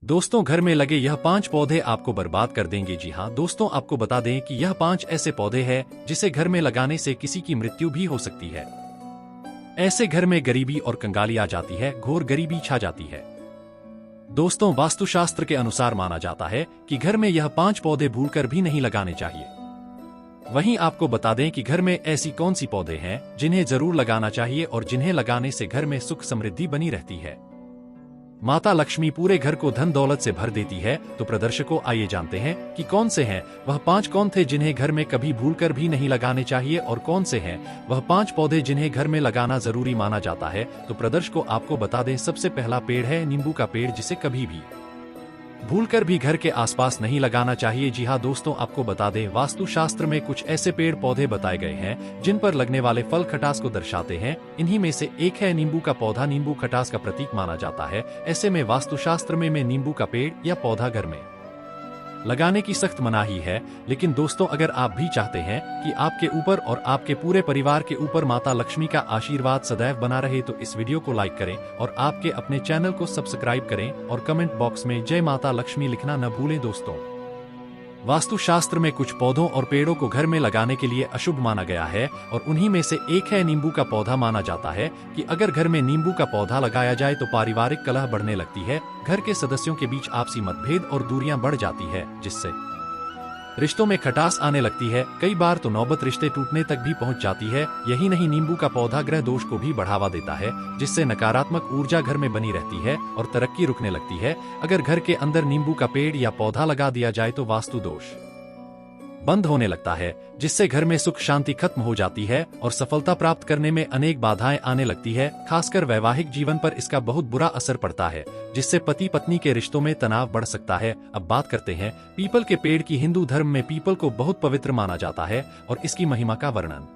दोस्तों, घर में लगे यह 5 पौधे आपको बर्बाद कर देंगे। जी हाँ दोस्तों, आपको बता दें कि यह 5 ऐसे पौधे हैं जिसे घर में लगाने से किसी की मृत्यु भी हो सकती है। ऐसे घर में गरीबी और कंगाली आ जाती है, घोर गरीबी छा जाती है। दोस्तों, वास्तुशास्त्र के अनुसार माना जाता है कि घर में यह 5 पौधे भूलकर भी नहीं लगाने चाहिए। वहीं आपको बता दें कि घर में ऐसी कौन सी पौधे हैं जिन्हें जरूर लगाना चाहिए और जिन्हें लगाने से घर में सुख समृद्धि बनी रहती है। माता लक्ष्मी पूरे घर को धन दौलत से भर देती है। तो प्रदर्शकों, आइए जानते हैं कि कौन से हैं वह 5 कौन थे जिन्हें घर में कभी भूलकर भी नहीं लगाने चाहिए और कौन से हैं वह 5 पौधे जिन्हें घर में लगाना जरूरी माना जाता है। तो प्रदर्शकों, आपको बता दें, सबसे पहला पेड़ है नींबू का पेड़, जिसे कभी भी भूलकर भी घर के आसपास नहीं लगाना चाहिए। जी हाँ दोस्तों, आपको बता दें, वास्तुशास्त्र में कुछ ऐसे पेड़ पौधे बताए गए हैं जिन पर लगने वाले फल खटास को दर्शाते हैं। इन्हीं में से एक है नींबू का पौधा। नींबू खटास का प्रतीक माना जाता है। ऐसे में वास्तुशास्त्र में नींबू का पेड़ या पौधा घर में लगाने की सख्त मनाही है। लेकिन दोस्तों, अगर आप भी चाहते हैं कि आपके ऊपर और आपके पूरे परिवार के ऊपर माता लक्ष्मी का आशीर्वाद सदैव बना रहे, तो इस वीडियो को लाइक करें और आपके अपने चैनल को सब्सक्राइब करें और कमेंट बॉक्स में जय माता लक्ष्मी लिखना न भूलें। दोस्तों, वास्तुशास्त्र में कुछ पौधों और पेड़ों को घर में लगाने के लिए अशुभ माना गया है और उन्हीं में से एक है नींबू का पौधा। माना जाता है कि अगर घर में नींबू का पौधा लगाया जाए तो पारिवारिक कलह बढ़ने लगती है, घर के सदस्यों के बीच आपसी मतभेद और दूरियां बढ़ जाती है, जिससे रिश्तों में खटास आने लगती है। कई बार तो नौबत रिश्ते टूटने तक भी पहुंच जाती है। यही नहीं, नींबू का पौधा ग्रह दोष को भी बढ़ावा देता है, जिससे नकारात्मक ऊर्जा घर में बनी रहती है और तरक्की रुकने लगती है। अगर घर के अंदर नींबू का पेड़ या पौधा लगा दिया जाए तो वास्तु दोष बंद होने लगता है, जिससे घर में सुख शांति खत्म हो जाती है और सफलता प्राप्त करने में अनेक बाधाएं आने लगती है। खासकर वैवाहिक जीवन पर इसका बहुत बुरा असर पड़ता है, जिससे पति पत्नी के रिश्तों में तनाव बढ़ सकता है। अब बात करते हैं पीपल के पेड़ की। हिंदू धर्म में पीपल को बहुत पवित्र माना जाता है और इसकी महिमा का वर्णन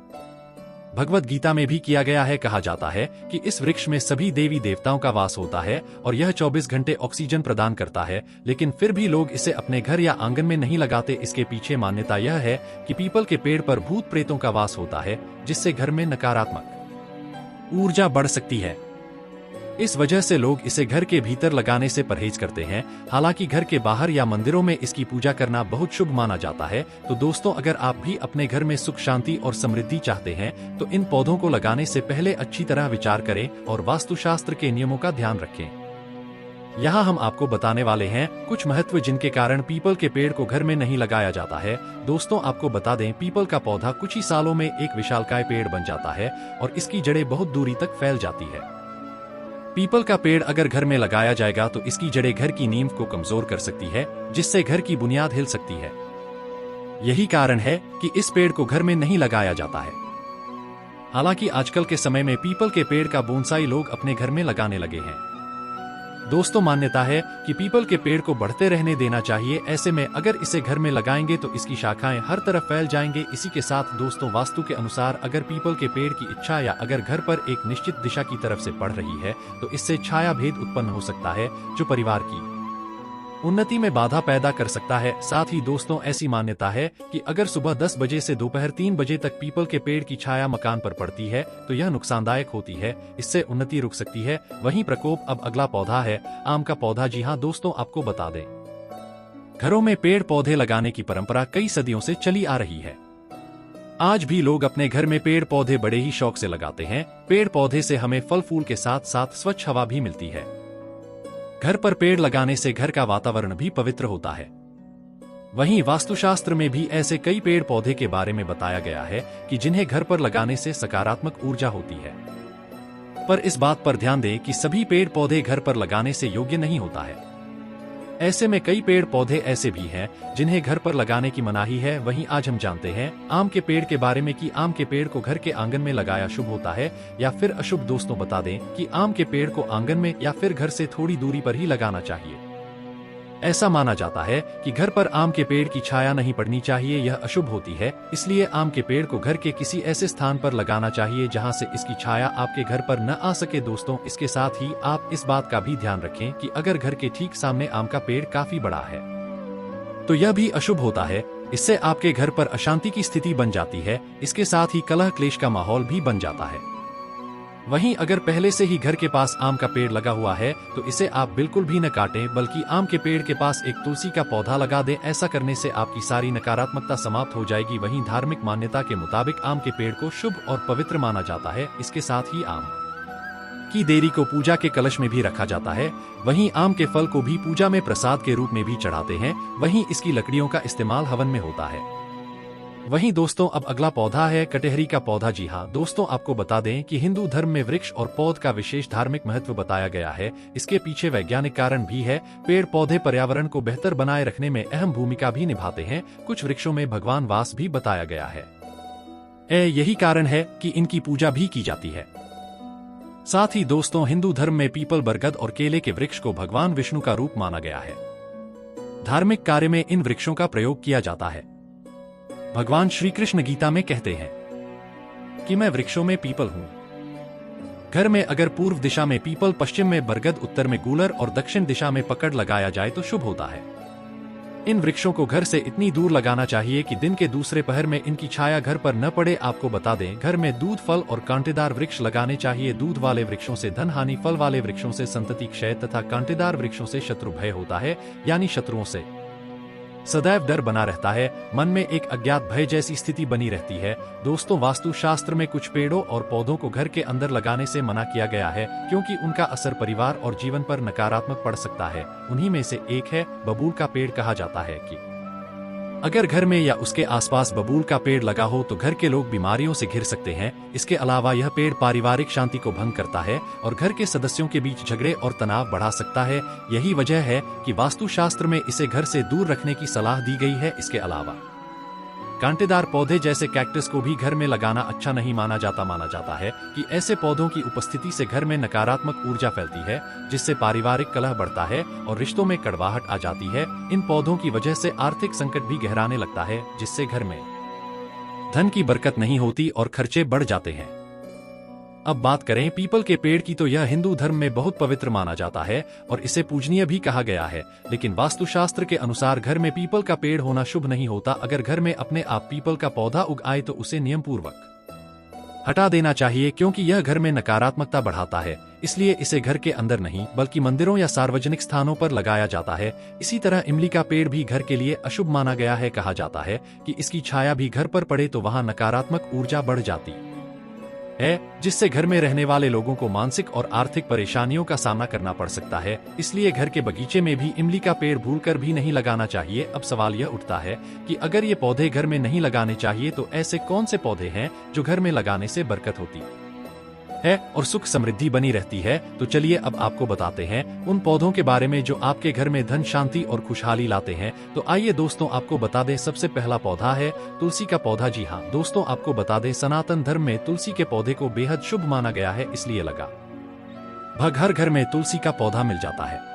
भगवत गीता में भी किया गया है। कहा जाता है कि इस वृक्ष में सभी देवी देवताओं का वास होता है और यह 24 घंटे ऑक्सीजन प्रदान करता है। लेकिन फिर भी लोग इसे अपने घर या आंगन में नहीं लगाते। इसके पीछे मान्यता यह है कि पीपल के पेड़ पर भूत प्रेतों का वास होता है, जिससे घर में नकारात्मक ऊर्जा बढ़ सकती है। इस वजह से लोग इसे घर के भीतर लगाने से परहेज करते हैं। हालांकि घर के बाहर या मंदिरों में इसकी पूजा करना बहुत शुभ माना जाता है। तो दोस्तों, अगर आप भी अपने घर में सुख शांति और समृद्धि चाहते हैं तो इन पौधों को लगाने से पहले अच्छी तरह विचार करें और वास्तुशास्त्र के नियमों का ध्यान रखें। यहाँ हम आपको बताने वाले हैं कुछ महत्व जिनके कारण पीपल के पेड़ को घर में नहीं लगाया जाता है। दोस्तों, आपको बता दें, पीपल का पौधा कुछ ही सालों में एक विशालकाय पेड़ बन जाता है और इसकी जड़ें बहुत दूरी तक फैल जाती है। पीपल का पेड़ अगर घर में लगाया जाएगा तो इसकी जड़ें घर की नींव को कमजोर कर सकती है, जिससे घर की बुनियाद हिल सकती है। यही कारण है कि इस पेड़ को घर में नहीं लगाया जाता है। हालांकि आजकल के समय में पीपल के पेड़ का बोनसाई लोग अपने घर में लगाने लगे हैं। दोस्तों, मान्यता है कि पीपल के पेड़ को बढ़ते रहने देना चाहिए। ऐसे में अगर इसे घर में लगाएंगे तो इसकी शाखाएं हर तरफ फैल जाएंगे। इसी के साथ दोस्तों, वास्तु के अनुसार अगर पीपल के पेड़ की इच्छा या अगर घर पर एक निश्चित दिशा की तरफ से बढ़ रही है तो इससे छाया भेद उत्पन्न हो सकता है, जो परिवार की उन्नति में बाधा पैदा कर सकता है। साथ ही दोस्तों, ऐसी मान्यता है कि अगर सुबह 10 बजे से दोपहर 3 बजे तक पीपल के पेड़ की छाया मकान पर पड़ती है तो यह नुकसानदायक होती है, इससे उन्नति रुक सकती है। वहीं प्रकोप। अब अगला पौधा है आम का पौधा। जी हाँ दोस्तों, आपको बता दें, घरों में पेड़ पौधे लगाने की परंपरा कई सदियों से चली आ रही है। आज भी लोग अपने घर में पेड़ पौधे बड़े ही शौक से लगाते हैं। पेड़ पौधे से हमें फल फूल के साथ साथ स्वच्छ हवा भी मिलती है। घर पर पेड़ लगाने से घर का वातावरण भी पवित्र होता है। वहीं वास्तुशास्त्र में भी ऐसे कई पेड़ पौधे के बारे में बताया गया है कि जिन्हें घर पर लगाने से सकारात्मक ऊर्जा होती है। पर इस बात पर ध्यान दें कि सभी पेड़ पौधे घर पर लगाने से योग्य नहीं होता है। ऐसे में कई पेड़ पौधे ऐसे भी हैं जिन्हें घर पर लगाने की मनाही है। वहीं आज हम जानते हैं आम के पेड़ के बारे में कि आम के पेड़ को घर के आंगन में लगाया शुभ होता है या फिर अशुभ। दोस्तों, बता दें कि आम के पेड़ को आंगन में या फिर घर से थोड़ी दूरी पर ही लगाना चाहिए। ऐसा माना जाता है कि घर पर आम के पेड़ की छाया नहीं पड़नी चाहिए, यह अशुभ होती है। इसलिए आम के पेड़ को घर के किसी ऐसे स्थान पर लगाना चाहिए जहां से इसकी छाया आपके घर पर न आ सके। दोस्तों, इसके साथ ही आप इस बात का भी ध्यान रखें कि अगर घर के ठीक सामने आम का पेड़ काफी बड़ा है तो यह भी अशुभ होता है। इससे आपके घर पर अशांति की स्थिति बन जाती है। इसके साथ ही कलह क्लेश का माहौल भी बन जाता है। वहीं अगर पहले से ही घर के पास आम का पेड़ लगा हुआ है तो इसे आप बिल्कुल भी न काटें, बल्कि आम के पेड़ के पास एक तुलसी का पौधा लगा दें। ऐसा करने से आपकी सारी नकारात्मकता समाप्त हो जाएगी। वहीं धार्मिक मान्यता के मुताबिक आम के पेड़ को शुभ और पवित्र माना जाता है। इसके साथ ही आम की देरी को पूजा के कलश में भी रखा जाता है। वहीं आम के फल को भी पूजा में प्रसाद के रूप में भी चढ़ाते हैं। वहीं इसकी लकड़ियों का इस्तेमाल हवन में होता है। वहीं दोस्तों, अब अगला पौधा है कटहरी का पौधा। जी हाँ दोस्तों, आपको बता दें कि हिंदू धर्म में वृक्ष और पौध का विशेष धार्मिक महत्व बताया गया है। इसके पीछे वैज्ञानिक कारण भी है। पेड़ पौधे पर्यावरण को बेहतर बनाए रखने में अहम भूमिका भी निभाते हैं। कुछ वृक्षों में भगवान वास भी बताया गया है। यही कारण है कि इनकी पूजा भी की जाती है। साथ ही दोस्तों, हिंदू धर्म में पीपल, बरगद और केले के वृक्ष को भगवान विष्णु का रूप माना गया है। धार्मिक कार्य में इन वृक्षों का प्रयोग किया जाता है। भगवान श्री कृष्ण गीता में कहते हैं कि मैं वृक्षों में पीपल हूं। घर में अगर पूर्व दिशा में पीपल, पश्चिम में बरगद, उत्तर में गूलर और दक्षिण दिशा में पकड़ लगाया जाए तो शुभ होता है। इन वृक्षों को घर से इतनी दूर लगाना चाहिए कि दिन के दूसरे पहर में इनकी छाया घर पर न पड़े। आपको बता दें, घर में दूध, फल और कांटेदार वृक्ष लगाने चाहिए। दूध वाले वृक्षों से धन हानि, फल वाले वृक्षों से संतति क्षय तथा कांटेदार वृक्षों से शत्रु भय होता है, यानी शत्रुओं से सदैव डर बना रहता है। मन में एक अज्ञात भय जैसी स्थिति बनी रहती है। दोस्तों, वास्तु शास्त्र में कुछ पेड़ों और पौधों को घर के अंदर लगाने से मना किया गया है, क्योंकि उनका असर परिवार और जीवन पर नकारात्मक पड़ सकता है। उन्हीं में से एक है बबूल का पेड़। कहा जाता है कि अगर घर में या उसके आसपास बबूल का पेड़ लगा हो तो घर के लोग बीमारियों से घिर सकते हैं। इसके अलावा यह पेड़ पारिवारिक शांति को भंग करता है और घर के सदस्यों के बीच झगड़े और तनाव बढ़ा सकता है। यही वजह है कि वास्तुशास्त्र में इसे घर से दूर रखने की सलाह दी गई है। इसके अलावा कांटेदार पौधे जैसे कैक्टस को भी घर में लगाना अच्छा नहीं माना जाता है कि ऐसे पौधों की उपस्थिति से घर में नकारात्मक ऊर्जा फैलती है, जिससे पारिवारिक कलह बढ़ता है और रिश्तों में कड़वाहट आ जाती है। इन पौधों की वजह से आर्थिक संकट भी गहराने लगता है, जिससे घर में धन की बरकत नहीं होती और खर्चे बढ़ जाते हैं। अब बात करें पीपल के पेड़ की, तो यह हिंदू धर्म में बहुत पवित्र माना जाता है और इसे पूजनीय भी कहा गया है। लेकिन वास्तुशास्त्र के अनुसार घर में पीपल का पेड़ होना शुभ नहीं होता। अगर घर में अपने आप पीपल का पौधा उग आए तो उसे नियम पूर्वक हटा देना चाहिए, क्योंकि यह घर में नकारात्मकता बढ़ाता है। इसलिए इसे घर के अंदर नहीं बल्कि मंदिरों या सार्वजनिक स्थानों पर लगाया जाता है। इसी तरह इमली का पेड़ भी घर के लिए अशुभ माना गया है। कहा जाता है कि इसकी छाया भी घर पर पड़े तो वहां नकारात्मक ऊर्जा बढ़ जाती है, जिससे घर में रहने वाले लोगों को मानसिक और आर्थिक परेशानियों का सामना करना पड़ सकता है। इसलिए घर के बगीचे में भी इमली का पेड़ भूलकर भी नहीं लगाना चाहिए। अब सवाल यह उठता है कि अगर ये पौधे घर में नहीं लगाने चाहिए तो ऐसे कौन से पौधे हैं जो घर में लगाने से बरकत होती है और सुख समृद्धि बनी रहती है? तो चलिए अब आपको बताते हैं उन पौधों के बारे में जो आपके घर में धन, शांति और खुशहाली लाते हैं। तो आइए दोस्तों आपको बता दें, सबसे पहला पौधा है तुलसी का पौधा। जी हाँ दोस्तों, आपको बता दें सनातन धर्म में तुलसी के पौधे को बेहद शुभ माना गया है। इसलिए लगभग हर घर में तुलसी का पौधा मिल जाता है।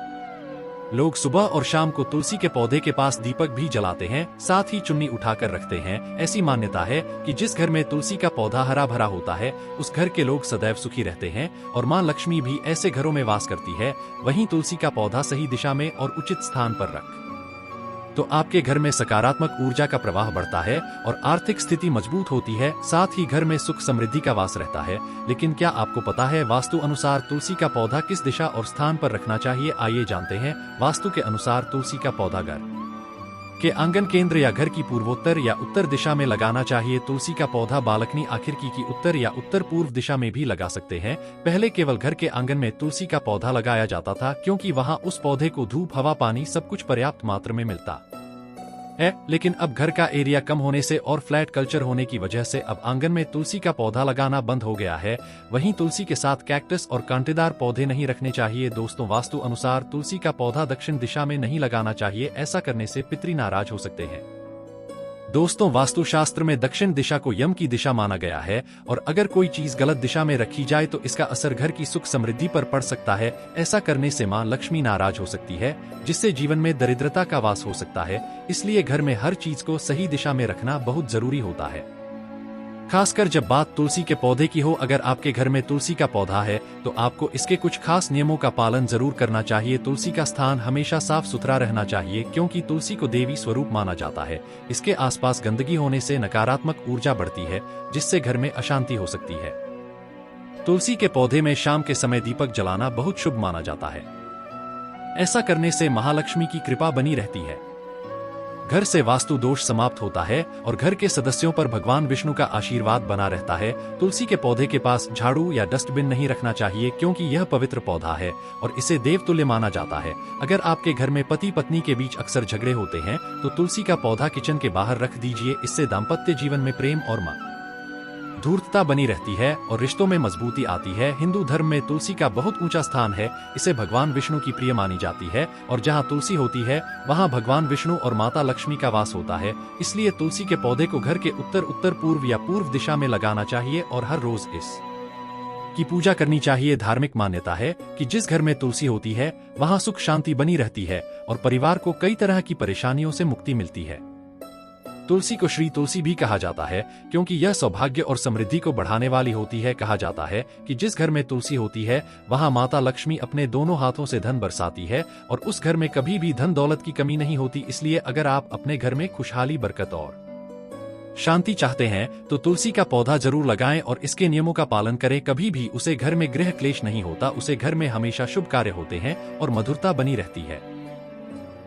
लोग सुबह और शाम को तुलसी के पौधे के पास दीपक भी जलाते हैं, साथ ही चुन्नी उठाकर रखते हैं। ऐसी मान्यता है कि जिस घर में तुलसी का पौधा हरा भरा होता है उस घर के लोग सदैव सुखी रहते हैं और मां लक्ष्मी भी ऐसे घरों में वास करती है। वहीं तुलसी का पौधा सही दिशा में और उचित स्थान पर रख तो आपके घर में सकारात्मक ऊर्जा का प्रवाह बढ़ता है और आर्थिक स्थिति मजबूत होती है। साथ ही घर में सुख समृद्धि का वास रहता है। लेकिन क्या आपको पता है वास्तु अनुसार तुलसी का पौधा किस दिशा और स्थान पर रखना चाहिए? आइए जानते हैं। वास्तु के अनुसार तुलसी का पौधा घर के आंगन केंद्र या घर की पूर्वोत्तर या उत्तर दिशा में लगाना चाहिए। तुलसी का पौधा बालकनी आखिरकी की उत्तर या उत्तर पूर्व दिशा में भी लगा सकते हैं। पहले केवल घर के आंगन में तुलसी का पौधा लगाया जाता था, क्योंकि वहां उस पौधे को धूप, हवा, पानी सब कुछ पर्याप्त मात्रा में मिलता है। लेकिन अब घर का एरिया कम होने से और फ्लैट कल्चर होने की वजह से अब आंगन में तुलसी का पौधा लगाना बंद हो गया है। वहीं तुलसी के साथ कैक्टस और कांटेदार पौधे नहीं रखने चाहिए। दोस्तों, वास्तु अनुसार तुलसी का पौधा दक्षिण दिशा में नहीं लगाना चाहिए। ऐसा करने से पितृ नाराज हो सकते हैं। दोस्तों, वास्तुशास्त्र में दक्षिण दिशा को यम की दिशा माना गया है और अगर कोई चीज गलत दिशा में रखी जाए तो इसका असर घर की सुख समृद्धि पर पड़ सकता है। ऐसा करने से मां लक्ष्मी नाराज हो सकती है, जिससे जीवन में दरिद्रता का वास हो सकता है। इसलिए घर में हर चीज को सही दिशा में रखना बहुत जरूरी होता है, खासकर जब बात तुलसी के पौधे की हो। अगर आपके घर में तुलसी का पौधा है तो आपको इसके कुछ खास नियमों का पालन जरूर करना चाहिए। तुलसी का स्थान हमेशा साफ सुथरा रहना चाहिए, क्योंकि तुलसी को देवी स्वरूप माना जाता है। इसके आसपास गंदगी होने से नकारात्मक ऊर्जा बढ़ती है, जिससे घर में अशांति हो सकती है। तुलसी के पौधे में शाम के समय दीपक जलाना बहुत शुभ माना जाता है। ऐसा करने से महालक्ष्मी की कृपा बनी रहती है, घर से वास्तु दोष समाप्त होता है और घर के सदस्यों पर भगवान विष्णु का आशीर्वाद बना रहता है। तुलसी के पौधे के पास झाड़ू या डस्टबिन नहीं रखना चाहिए, क्योंकि यह पवित्र पौधा है और इसे देवतुल्य माना जाता है। अगर आपके घर में पति पत्नी के बीच अक्सर झगड़े होते हैं तो तुलसी का पौधा किचन के बाहर रख दीजिए। इससे दाम्पत्य जीवन में प्रेम और धूर्तता बनी रहती है और रिश्तों में मजबूती आती है। हिंदू धर्म में तुलसी का बहुत ऊंचा स्थान है। इसे भगवान विष्णु की प्रिय मानी जाती है और जहां तुलसी होती है वहां भगवान विष्णु और माता लक्ष्मी का वास होता है। इसलिए तुलसी के पौधे को घर के उत्तर पूर्व या पूर्व दिशा में लगाना चाहिए और हर रोज इस की पूजा करनी चाहिए। धार्मिक मान्यता है कि जिस घर में तुलसी होती है वहां सुख शांति बनी रहती है और परिवार को कई तरह की परेशानियों से मुक्ति मिलती है। तुलसी को श्री तुलसी भी कहा जाता है क्योंकि यह सौभाग्य और समृद्धि को बढ़ाने वाली होती है। कहा जाता है कि जिस घर में तुलसी होती है वहां माता लक्ष्मी अपने दोनों हाथों से धन बरसाती है और उस घर में कभी भी धन दौलत की कमी नहीं होती। इसलिए अगर आप अपने घर में खुशहाली, बरकत और शांति चाहते हैं तो तुलसी का पौधा जरूर लगाएं और इसके नियमों का पालन करें। कभी भी उसे घर में गृह क्लेश नहीं होता, उसे घर में हमेशा शुभ कार्य होते हैं और मधुरता बनी रहती है।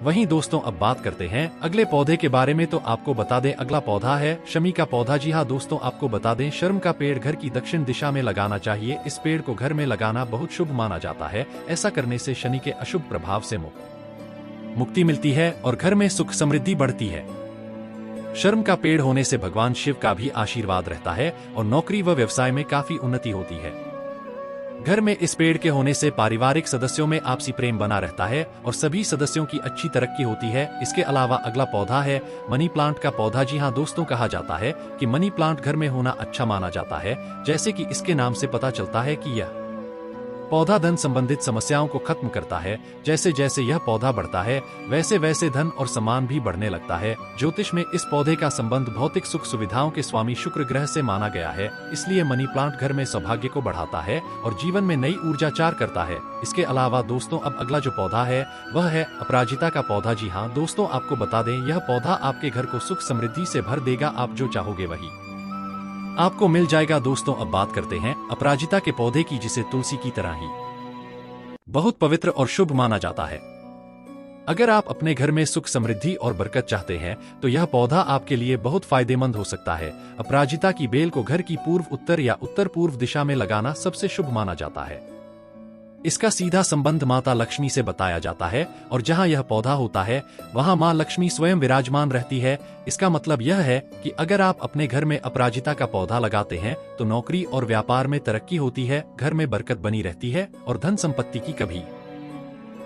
वहीं दोस्तों अब बात करते हैं अगले पौधे के बारे में। तो आपको बता दें अगला पौधा है शमी का पौधा। जी हाँ दोस्तों, आपको बता दें शर्म का पेड़ घर की दक्षिण दिशा में लगाना चाहिए। इस पेड़ को घर में लगाना बहुत शुभ माना जाता है। ऐसा करने से शनि के अशुभ प्रभाव से मुक्ति मिलती है और घर में सुख समृद्धि बढ़ती है। शर्म का पेड़ होने से भगवान शिव का भी आशीर्वाद रहता है और नौकरी व व्यवसाय में काफी उन्नति होती है। घर में इस पेड़ के होने से पारिवारिक सदस्यों में आपसी प्रेम बना रहता है और सभी सदस्यों की अच्छी तरक्की होती है। इसके अलावा अगला पौधा है मनी प्लांट का पौधा। जी हाँ दोस्तों, कहा जाता है कि मनी प्लांट घर में होना अच्छा माना जाता है। जैसे कि इसके नाम से पता चलता है कि यह पौधा धन संबंधित समस्याओं को खत्म करता है। जैसे जैसे यह पौधा बढ़ता है वैसे वैसे धन और सम्मान भी बढ़ने लगता है। ज्योतिष में इस पौधे का संबंध भौतिक सुख सुविधाओं के स्वामी शुक्र ग्रह से माना गया है। इसलिए मनी प्लांट घर में सौभाग्य को बढ़ाता है और जीवन में नई ऊर्जाचार करता है। इसके अलावा दोस्तों अब अगला जो पौधा है वह है अपराजिता का पौधा। जी हाँ दोस्तों, आपको बता दें यह पौधा आपके घर को सुख समृद्धि से भर देगा। आप जो चाहोगे वही आपको मिल जाएगा। दोस्तों अब बात करते हैं अपराजिता के पौधे की, जिसे तुलसी की तरह ही बहुत पवित्र और शुभ माना जाता है। अगर आप अपने घर में सुख समृद्धि और बरकत चाहते हैं तो यह पौधा आपके लिए बहुत फायदेमंद हो सकता है। अपराजिता की बेल को घर की पूर्व उत्तर या उत्तर पूर्व दिशा में लगाना सबसे शुभ माना जाता है। इसका सीधा संबंध माता लक्ष्मी से बताया जाता है और जहां यह पौधा होता है वहां मां लक्ष्मी स्वयं विराजमान रहती है। इसका मतलब यह है कि अगर आप अपने घर में अपराजिता का पौधा लगाते हैं तो नौकरी और व्यापार में तरक्की होती है, घर में बरकत बनी रहती है और धन संपत्ति की कभी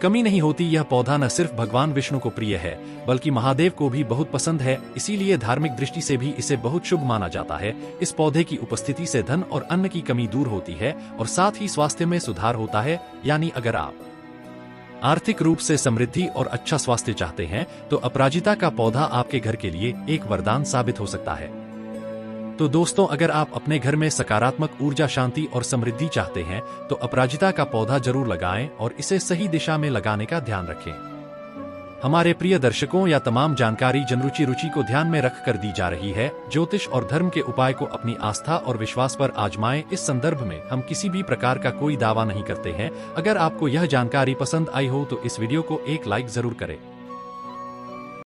कमी नहीं होती। यह पौधा न सिर्फ भगवान विष्णु को प्रिय है बल्कि महादेव को भी बहुत पसंद है। इसीलिए धार्मिक दृष्टि से भी इसे बहुत शुभ माना जाता है। इस पौधे की उपस्थिति से धन और अन्न की कमी दूर होती है और साथ ही स्वास्थ्य में सुधार होता है। यानी अगर आप आर्थिक रूप से समृद्धि और अच्छा स्वास्थ्य चाहते हैं तो अपराजिता का पौधा आपके घर के लिए एक वरदान साबित हो सकता है। तो दोस्तों अगर आप अपने घर में सकारात्मक ऊर्जा, शांति और समृद्धि चाहते हैं तो अपराजिता का पौधा जरूर लगाएं और इसे सही दिशा में लगाने का ध्यान रखें। हमारे प्रिय दर्शकों, या तमाम जानकारी जनरुचि रुचि को ध्यान में रख कर दी जा रही है। ज्योतिष और धर्म के उपाय को अपनी आस्था और विश्वास पर आजमाएं। इस संदर्भ में हम किसी भी प्रकार का कोई दावा नहीं करते हैं। अगर आपको यह जानकारी पसंद आई हो तो इस वीडियो को एक लाइक जरूर करें।